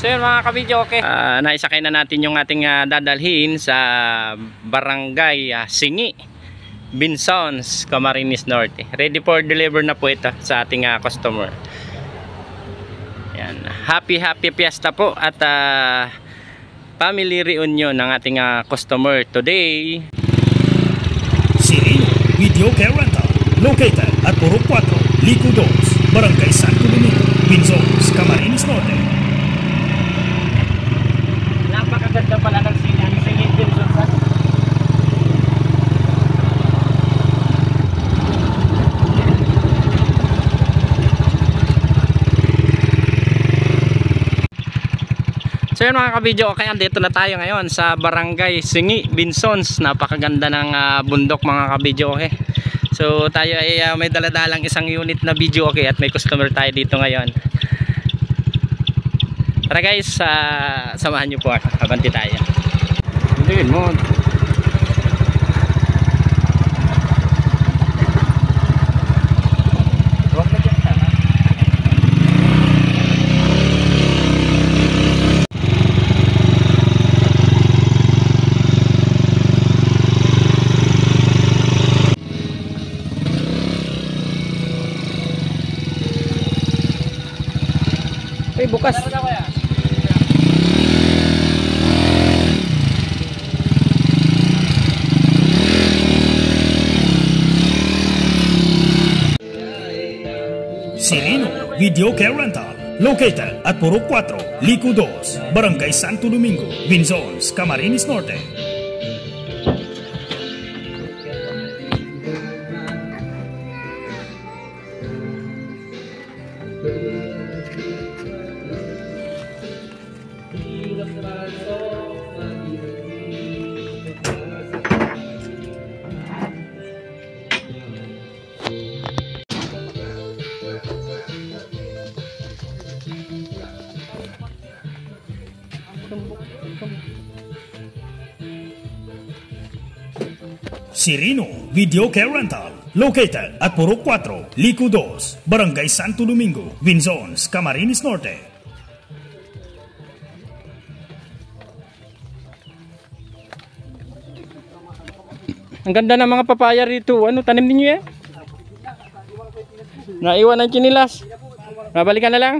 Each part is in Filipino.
So yun mga kabidyo, okay. Naisakay na natin yung ating dadalhin sa Barangay Singi, Binsons, Camarines Norte. Ready for deliver na po ito sa ating customer. Yan. Happy fiesta po at family reunion ng ating customer today. Sirino Video Care Rental, located at Purok 4, Lico 2, Barangay Santo Domingo, Binsons, Camarines Norte. Napakaganda pala ng Singi Binsons. So yun mga kabidyo, okay, andito na tayo ngayon sa Barangay Singi, Binsons. Napakaganda ng bundok mga kabidyo, okay. So tayo ay may daladalang isang unit na video, okay, at may customer tayo dito ngayon. Tara guys, samahan nyo po ako, abanti tayo. Hindi mo. Bukas. Sirino Video Care Rental, located at Purok 4, Lico 2, Barangay Santo Domingo, Binsons, Camarines Norte. Sirino Video Care Rental, located at Purok 4, Lico 2, Barangay Santo Domingo, Binsons, Camarines Norte. Ang ganda ng mga papaya rito. Ano, tanim ninyo yan? Naiwan ang chinilas. Mabalikan na lang.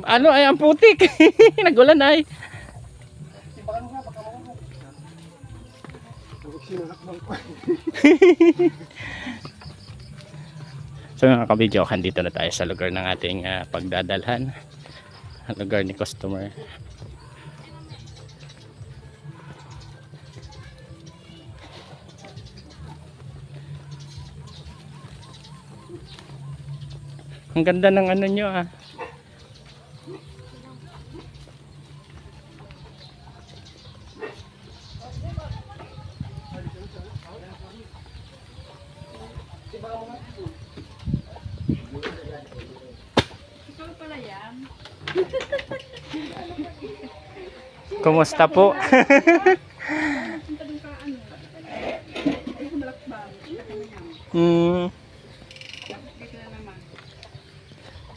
Ano ay ang putik. Nagulan ay. So mga kabidyo, dito na tayo sa lugar ng ating pagdadalhan. Ang lugar ni customer. Ang ganda ng ano nyo ah. Kumusta po?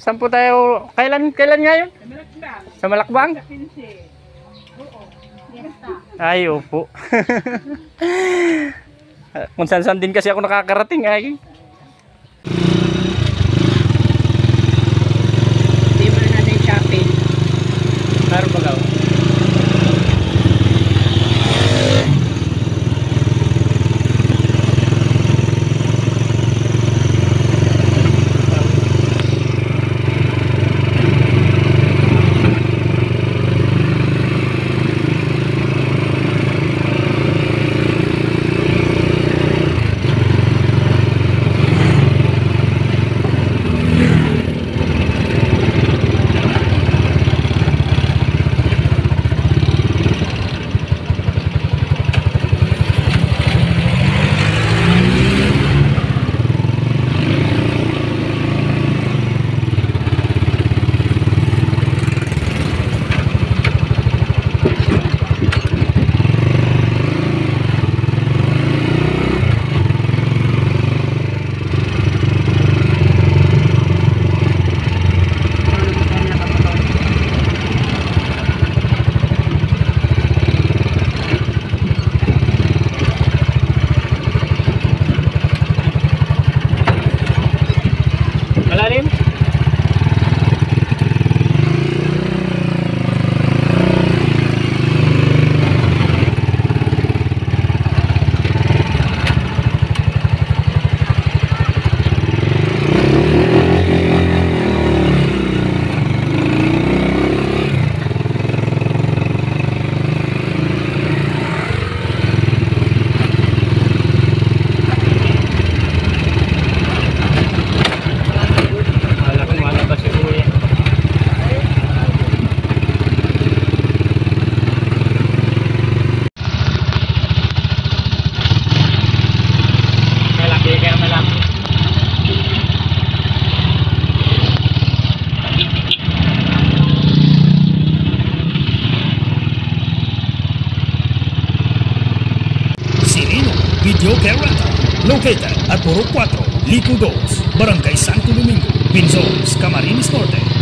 Saan po tayo? Kailan nga yun? Sa Malakbang? Ay, opo. Kung saan din kasi ako nakakarating ay. Hindi mo na natin shopping. Meron ba gaw? Video Care Rental, located at Purok 4, Lico 2, Barangay Santo Domingo, Binzones, Camarines Norte.